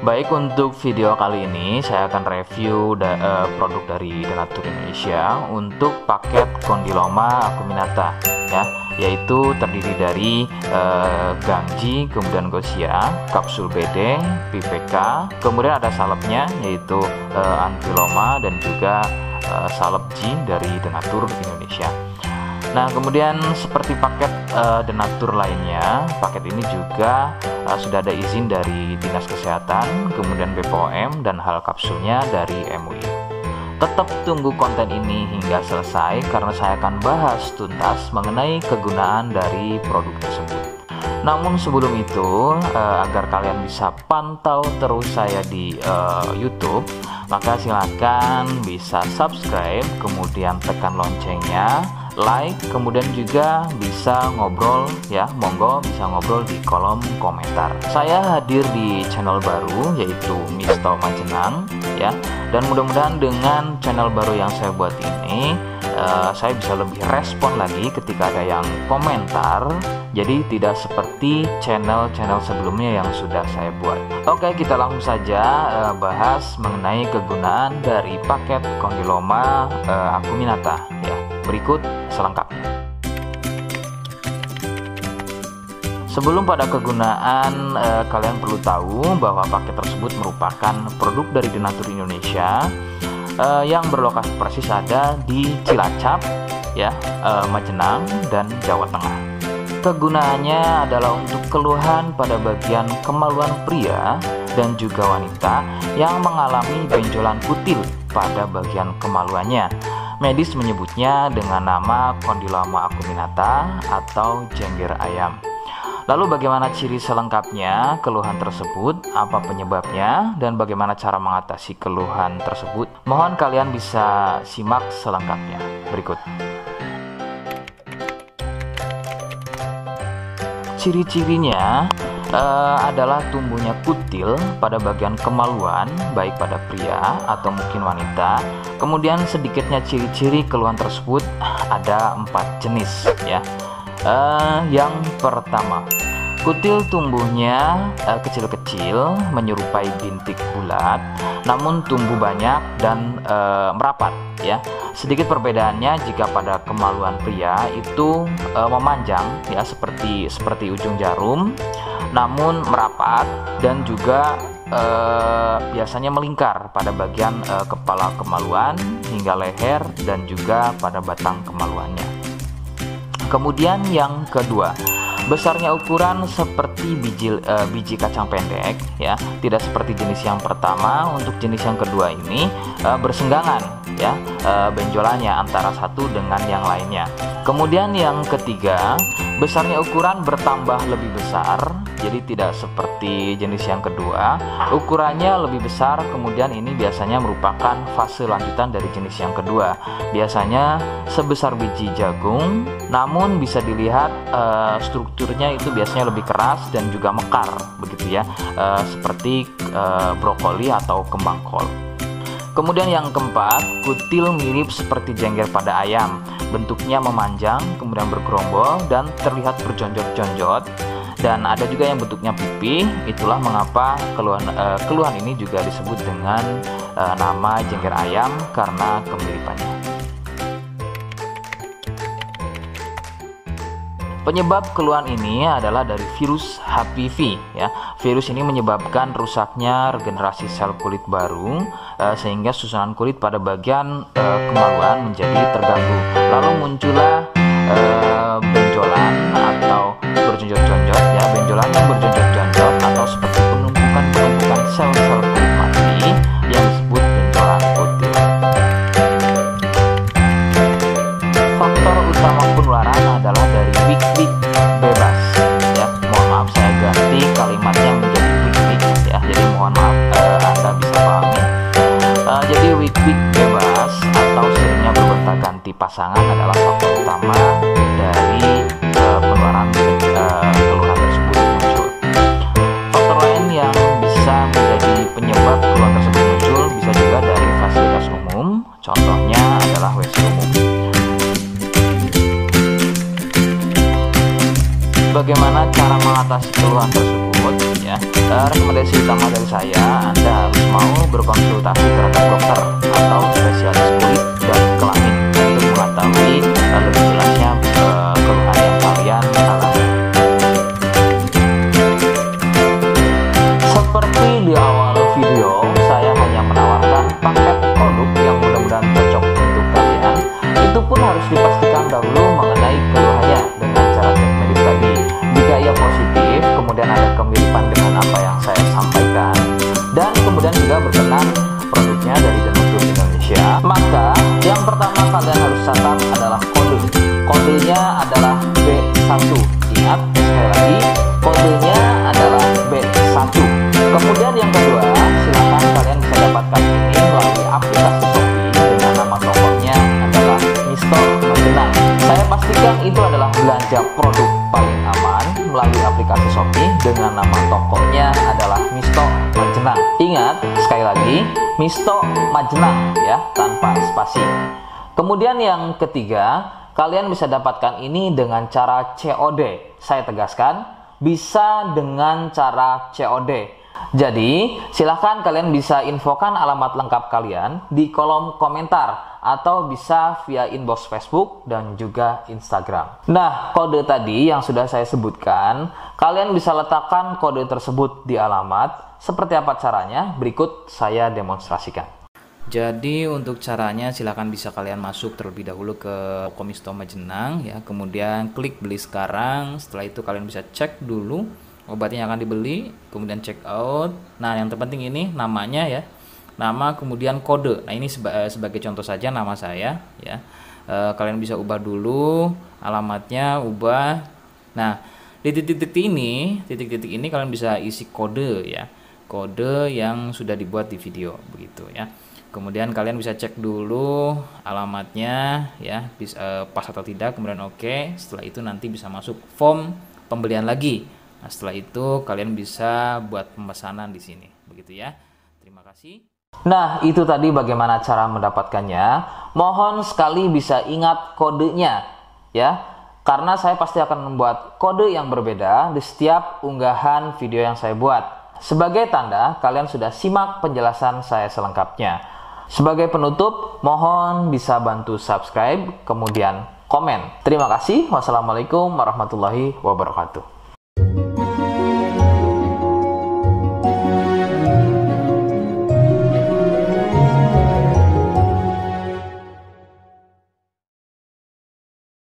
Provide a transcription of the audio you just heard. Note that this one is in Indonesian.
Baik, untuk video kali ini saya akan review produk dari Denatur Indonesia untuk paket Condyloma acuminata ya, yaitu terdiri dari Gangji, kemudian Gosia, kapsul BD, PPK, kemudian ada salepnya yaitu Antiloma dan juga salep G dari Denatur Indonesia. Nah, kemudian seperti paket Denatur lainnya, paket ini juga sudah ada izin dari Dinas Kesehatan, kemudian BPOM, dan hal kapsulnya dari MUI. Tetap tunggu konten ini hingga selesai karena saya akan bahas tuntas mengenai kegunaan dari produk tersebut. Namun sebelum itu, agar kalian bisa pantau terus saya di YouTube, maka silakan bisa subscribe, kemudian tekan loncengnya, like, kemudian juga bisa ngobrol ya, monggo bisa ngobrol di kolom komentar. Saya hadir di channel baru yaitu Misto Majenang ya, dan mudah-mudahan dengan channel baru yang saya buat ini saya bisa lebih respon lagi ketika ada yang komentar, jadi tidak seperti channel-channel sebelumnya yang sudah saya buat. Oke, kita langsung saja bahas mengenai kegunaan dari paket Condyloma acuminata ya. Berikut selengkapnya. Sebelum pada kegunaan, kalian perlu tahu bahwa paket tersebut merupakan produk dari Denatur Indonesia yang berlokasi persis ada di Cilacap ya, Majenang dan Jawa Tengah. Kegunaannya adalah untuk keluhan pada bagian kemaluan pria dan juga wanita yang mengalami benjolan kutil pada bagian kemaluannya. Medis menyebutnya dengan nama Condyloma acuminata atau jengger ayam. Lalu bagaimana ciri selengkapnya keluhan tersebut, apa penyebabnya, dan bagaimana cara mengatasi keluhan tersebut? Mohon kalian bisa simak selengkapnya berikut. Ciri-cirinya adalah tumbuhnya kutil pada bagian kemaluan, baik pada pria atau mungkin wanita. Kemudian sedikitnya ciri-ciri keluhan tersebut ada 4 jenis ya. Yang pertama, kutil tumbuhnya kecil-kecil menyerupai bintik bulat, namun tumbuh banyak dan merapat ya. Sedikit perbedaannya jika pada kemaluan pria itu memanjang ya, seperti ujung jarum, namun merapat dan juga biasanya melingkar pada bagian kepala kemaluan hingga leher dan juga pada batang kemaluannya. Kemudian yang kedua, besarnya ukuran seperti biji kacang pendek ya, tidak seperti jenis yang pertama. Untuk jenis yang kedua ini bersenggangan ya, benjolannya antara satu dengan yang lainnya. Kemudian yang ketiga, besarnya ukuran bertambah lebih besar, jadi tidak seperti jenis yang kedua, ukurannya lebih besar. Kemudian ini biasanya merupakan fase lanjutan dari jenis yang kedua, biasanya sebesar biji jagung, namun bisa dilihat strukturnya itu biasanya lebih keras dan juga mekar begitu ya, seperti brokoli atau kembang kol. Kemudian yang keempat, kutil mirip seperti jengger pada ayam, bentuknya memanjang, kemudian bergerombol dan terlihat berjonjot-jonjot, dan ada juga yang bentuknya pipih. Itulah mengapa keluhan ini juga disebut dengan nama jengger ayam karena kemiripannya. Penyebab keluhan ini adalah dari virus HPV ya. Virus ini menyebabkan rusaknya regenerasi sel kulit baru sehingga susunan kulit pada bagian kemaluan menjadi terganggu. Lalu muncullah benjolan atau berjonjot-jonjot ya, benjolan yang berjonjot-jonjot atau seperti penumpukan sel-sel kulit mati yang disebut benjolan kutil. Faktor utama penularan adalah dari wik-wik bebas ya. Mohon maaf saya ganti kalimatnya menjadi wik-wik ya, jadi mohon maaf Anda bisa pahami. Jadi wik-wik bebas atau seringnya bergonta-ganti pasangan adalah faktor utama dari penularan keluhan tersebut muncul. Faktor lain yang bisa menjadi penyebab keluhan tersebut muncul bisa juga dari fasilitas umum, contohnya adalah WC umum. Bagaimana cara mengatasi keluhan tersebut? tersebut ya. Rekomendasi utama dari saya, Anda harus mau berkonsultasi terhadap dokter atau spesialis kulit dan kelamin untuk mengetahui lebih jelasnya keluhan yang kalian alami. Seperti di awal video, saya hanya menawarkan paket produk yang mudah-mudahan cocok untuk kalian. Itu pun harus dipastikan dahulu mengenai keluhannya dengan cara cek medis tadi. Jika ia positif, kemudian ada kemiripan dengan apa yang saya sampaikan, dan kemudian juga berkenan produknya dari Dermatur Indonesia, maka yang pertama kalian harus catat adalah kode. Kodenya adalah B1. Ingat, sekali lagi, kodenya adalah B1. Kemudian yang kedua, silakan kalian bisa dapatkan ini melalui aplikasi Shopee dengan nama tokonya adalah Misto Majenang. Saya pastikan itu adalah belanja produk paling aman melalui aplikasi Shopee dengan nama tokonya adalah Misto Majenang. Ingat, sekali lagi, Misto Majenang ya, tanpa spasi. Kemudian yang ketiga, kalian bisa dapatkan ini dengan cara COD. Saya tegaskan, bisa dengan cara COD. Jadi, silahkan kalian bisa infokan alamat lengkap kalian di kolom komentar atau bisa via inbox Facebook dan juga Instagram. Nah, kode tadi yang sudah saya sebutkan, kalian bisa letakkan kode tersebut di alamat. Seperti apa caranya? Berikut saya demonstrasikan. Jadi untuk caranya silahkan bisa kalian masuk terlebih dahulu ke toko Misto Majenang ya, kemudian klik beli sekarang. Setelah itu kalian bisa cek dulu obatnya yang akan dibeli, kemudian check out. Nah, yang terpenting ini namanya ya, nama kemudian kode. Nah, ini sebagai contoh saja nama saya ya. Kalian bisa ubah dulu alamatnya, ubah. Nah, di titik-titik ini kalian bisa isi kode ya, kode yang sudah dibuat di video begitu ya. Kemudian kalian bisa cek dulu alamatnya ya, bisa pas atau tidak, kemudian oke. Setelah itu nanti bisa masuk form pembelian lagi. Nah, setelah itu kalian bisa buat pemesanan di sini, begitu ya. Terima kasih. Nah, itu tadi bagaimana cara mendapatkannya. Mohon sekali bisa ingat kodenya ya, karena saya pasti akan membuat kode yang berbeda di setiap unggahan video yang saya buat. Sebagai tanda kalian sudah simak penjelasan saya selengkapnya. Sebagai penutup, mohon bisa bantu subscribe, kemudian komen. Terima kasih. Wassalamualaikum warahmatullahi wabarakatuh.